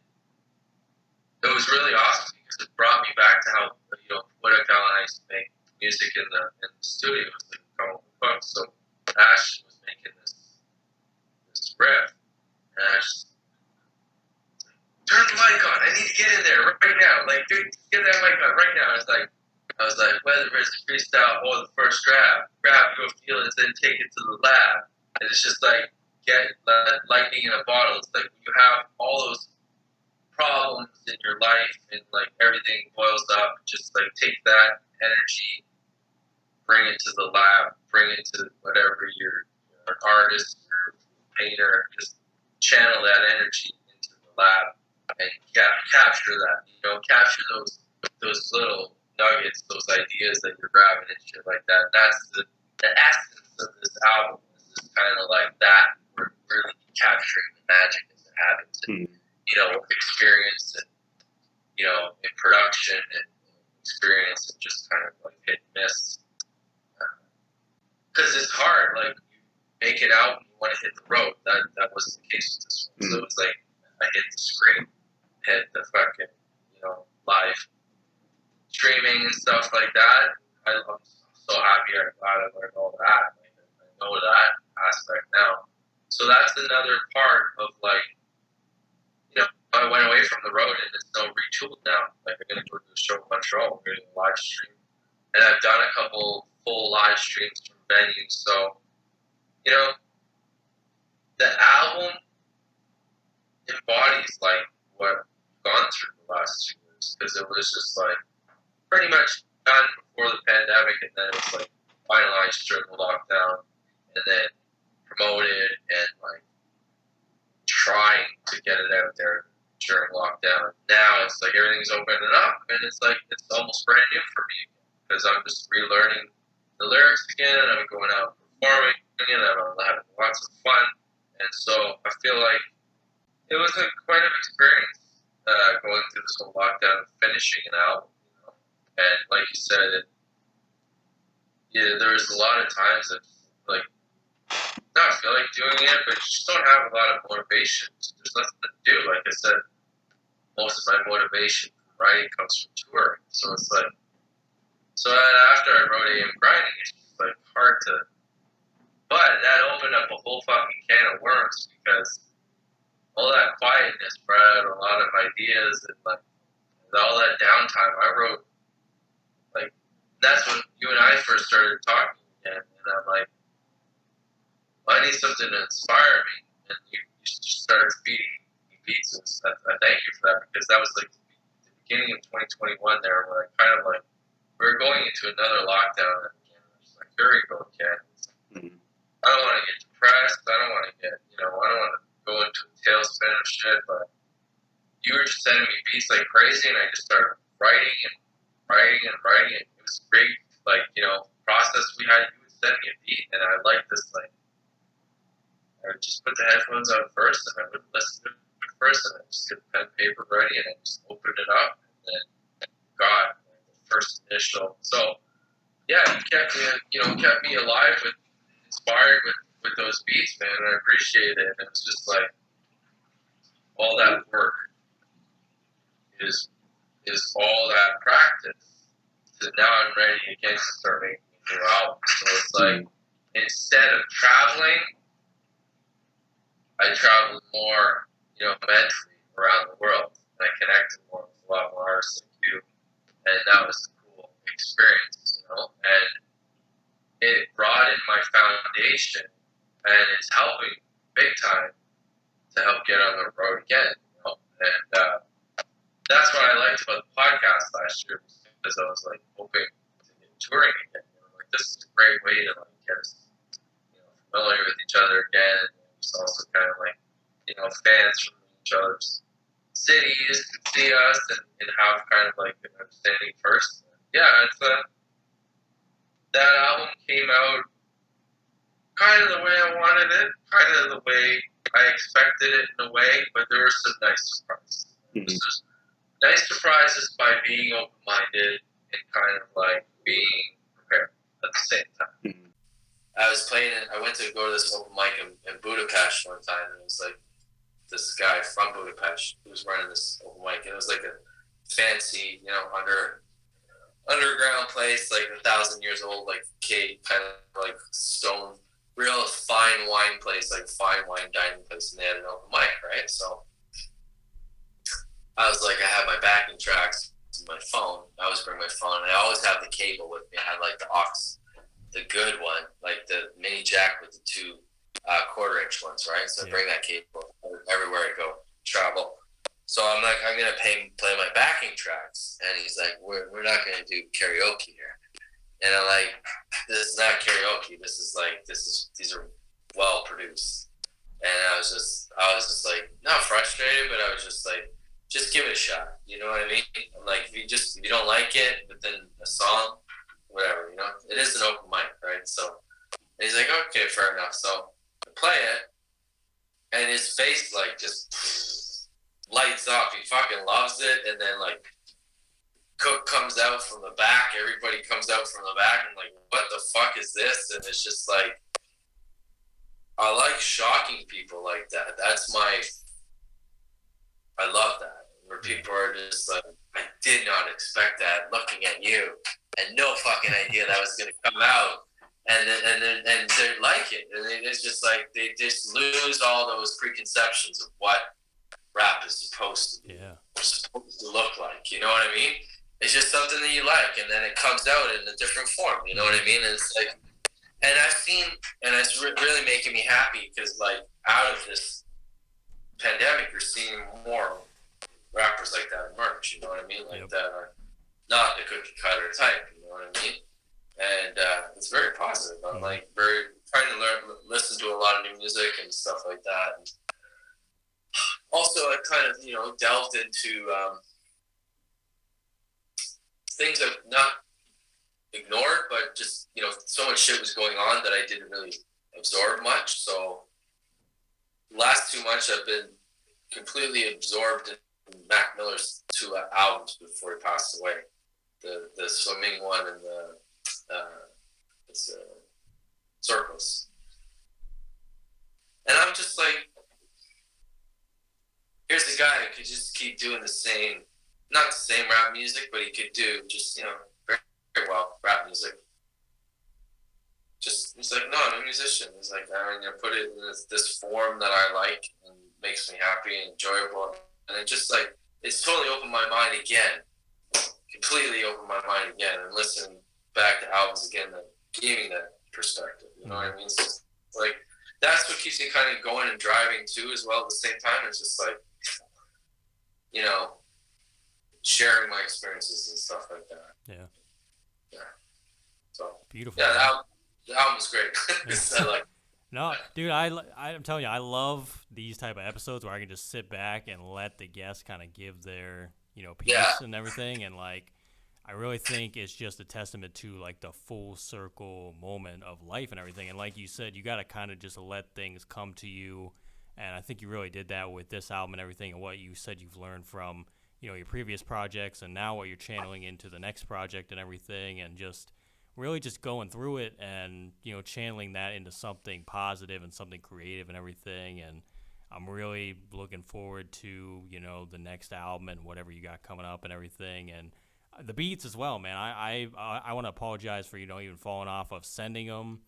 it was really awesome because it brought me back to how, Woodcock and I used to make music in the studio. Like, so Ash was making this riff, and I just turn the mic on. I need to get in there right now. Like, dude, get that mic on right now. I was like, whether it's freestyle or the first draft, grab your feelings and take it to the lab. And it's just like, get lightning in a bottle. It's like you have all those problems in your life and like everything boils up. Just like take that energy, bring it to the lab, bring it to whatever you're an artist or painter, just channel that energy into the lab and capture that, capture those little nuggets, those ideas that you're grabbing and shit like that. That's the essence of this album. This is kind of like that. We're really capturing the magic as it happens, and, experience and, in production and experience and just kind of like hit and miss. Because it's hard, like, you make it out and you want to hit the road. That wasn't the case with this one. So it was like, I hit the screen, hit the fucking, live streaming and stuff like that. I'm so happy I'm glad I learned all that. Like, I know that aspect now. So that's another part of, like, I went away from the road and it's no retooled now. Like, I'm going to go to a show in Montreal. We're going to live stream. And I've done a couple full live streams from venues. So, the album embodies, like, what I've gone through the last 2 years. Because it was just, like, pretty much done before the pandemic. And then it was, like, finalized during the lockdown. And then promoted and, like, trying to get it out there. during lockdown. Now it's like everything's opening up, and it's like it's almost brand new for me because I'm just relearning the lyrics again, and I'm going out performing, and I'm having lots of fun. And so I feel like it was quite an experience going through this whole lockdown and finishing an album. And like you said, there was a lot of times that like not feel like doing it, but you just don't have a lot of motivation. There's nothing to do. Like I said, most of my motivation for writing comes from touring. So it's like, after I wrote AM Grinding, it's just like hard to. But that opened up a whole fucking can of worms because all that quietness brought out a lot of ideas and like all that downtime. I wrote like that's when you and I first started talking again, and I'm like, I need something to inspire me, and you just started feeding me beats, and I thank you for that because that was like the beginning of 2021 there, where I kind of like we were going into another lockdown again. I was like, here we go again. I don't want to get depressed. I don't want to get, I don't want to go into a tailspin of shit. But you were just sending me beats like crazy, and I just started writing and writing and writing. And it was great, like process we had. You would send me a beat, and I liked this like. I would just put the headphones on first, and I would listen to it first, and I just get pen and paper ready, and I just opened it up, and then got the first initial. So yeah, you kept me alive with, inspired with those beats, man, and I appreciate it. And it was just like all that work is all that practice. So now I'm ready again to start making a new album. So it's like instead of traveling, I traveled more, mentally around the world. And I connected more with a lot more artists like you. And that was a cool experience, And it broadened my foundation, and it's helping big time to help get on the road again, And that's what I liked about the podcast last year because I was like hoping to get touring again. Like this is a great way to like get us, familiar with each other again. Just also kind of like, fans from each other's cities can see us and have kind of like an understanding first. Yeah, that album came out kind of the way I wanted it, kind of the way I expected it in a way, but there were some nice surprises. Just nice surprises by being open-minded and kind of like being prepared at the same time. I went to go to this open mic in Budapest one time, and it was like this guy from Budapest who was running this open mic, and it was like a fancy, underground place, like 1,000 years old, like cave, kind of like stone, real fine wine place, like fine wine dining place, and they had an open mic, right? So I was like, I had my backing tracks, my phone. I always bring my phone, and I always have the cable with me. I had like the aux, the good one, like the mini jack with the two quarter-inch ones, right? So I bring that cable everywhere I go, travel. So I'm like, I'm gonna play my backing tracks, and he's like, we're not gonna do karaoke here, and I'm like, this is not karaoke. These are well produced, and I was just like not frustrated, but I was just like, just give it a shot. You know what I mean? I'm like, if you don't like it, but then a song, whatever, it is an open mic, right? So and he's like, okay, fair enough. So I play it, and his face like just lights up. He fucking loves it, and then like Cook comes out from the back. Everybody comes out from the back, and like, what the fuck is this? And it's just like, I like shocking people like that. I love that. Where people are just like, I did not expect that looking at you, and no fucking idea that was gonna come out. And they like it. And it's just like, they just lose all those preconceptions of what rap is supposed to look like. You know what I mean? It's just something that you like, and then it comes out in a different form. You know what I mean? And it's like, and I've seen, and it's really making me happy because like out of this pandemic, you're seeing more rappers like that emerge. You know what I mean? Like that are not the cookie cutter type. You know what I mean? And it's very positive. I'm like very trying to listen to a lot of new music and stuff like that. And also I kind of, delved into things I've not ignored, but just, so much shit was going on that I didn't really absorb much. So last 2 months I've been completely absorbed in Mac Miller's 2 albums before he passed away. The swimming one and it's Circles. And I'm just like, here's the guy who could just keep doing the same, not the same rap music, but he could do just, very, very well rap music. Just, he's like, no, I'm a musician. He's like, I'm going to put it in this form that I like and makes me happy and enjoyable. And it just like, it's totally opened my mind again. Completely opened my mind again and listening back to albums again that gave me that perspective. You know what I mean? It's just like, that's what keeps me kind of going and driving too as well at the same time. It's just like, sharing my experiences and stuff like that. Yeah. Yeah. So beautiful. Yeah, the album's great. I like. No, dude, I'm telling you, I love these type of episodes where I can just sit back and let the guests kind of give their, piece and everything. And like, I really think it's just a testament to like the full circle moment of life and everything. And like you said, you got to kind of just let things come to you. And I think you really did that with this album and everything, and what you said you've learned from, your previous projects and now what you're channeling into the next project and everything, and just really just going through it and, channeling that into something positive and something creative and everything. And I'm really looking forward to, the next album and whatever you got coming up and everything. And the beats as well, man. I want to apologize for, even falling off of sending them.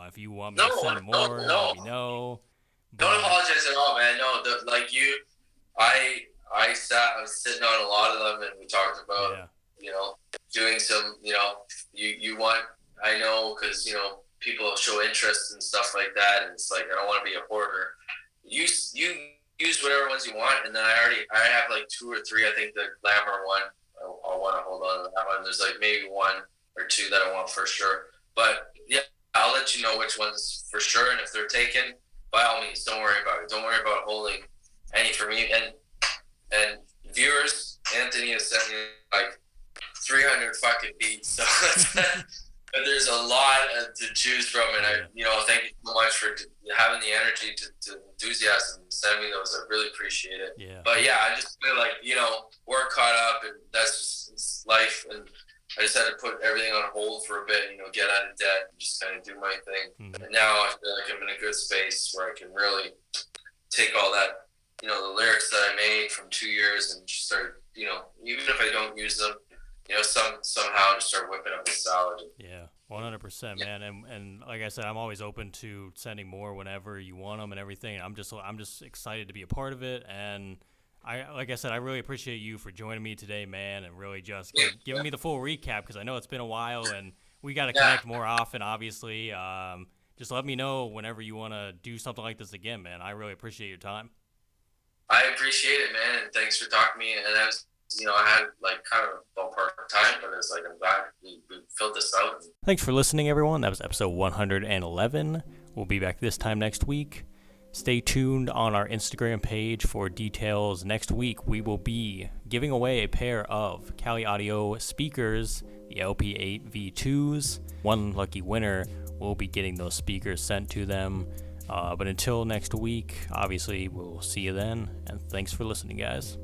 If you want me to send more, let me know. Don't apologize at all, man. No, I was sitting on a lot of them, and we talked about, doing some, you want, I know, because, people show interest and stuff like that, and it's like, I don't want to be a hoarder. You use whatever ones you want, and then I have like 2 or 3, I think the Glamour one, I'll want to hold on to that one. There's like maybe 1 or 2 that I want for sure. But yeah, I'll let you know which ones for sure, and if they're taken, by all means, don't worry about it. Don't worry about holding any for me. And viewers, Anthony has sent me like 300 fucking beats, so but there's a lot to choose from. And I, thank you so much for having the energy to enthusiasm and send me those. I really appreciate it. Yeah. But yeah, I just feel like work caught up, and that's just life. And I just had to put everything on hold for a bit, get out of debt and just kind of do my thing. Mm-hmm. And now I feel like I'm in a good space where I can really take all that, the lyrics that I made from 2 years and just start, even if I don't use them, somehow just start whipping up a salad. Yeah, 100%, man. And like I said, I'm always open to sending more whenever you want them and everything. I'm just excited to be a part of it. And like I said, I really appreciate you for joining me today, man, and really just giving me the full recap, because I know it's been a while and we got to connect more often, obviously. Just let me know whenever you want to do something like this again, man. I really appreciate your time. I appreciate it, man, and thanks for talking to me. And I was, I had like kind of a ballpark time, but it's like I'm glad we filled this out. Thanks for listening, everyone. That was episode 111. We'll be back this time next week. Stay tuned on our Instagram page for details. Next week, we will be giving away a pair of Cali Audio speakers, the LP8 V2s. One lucky winner will be getting those speakers sent to them. But until next week, obviously, we'll see you then. And thanks for listening, guys.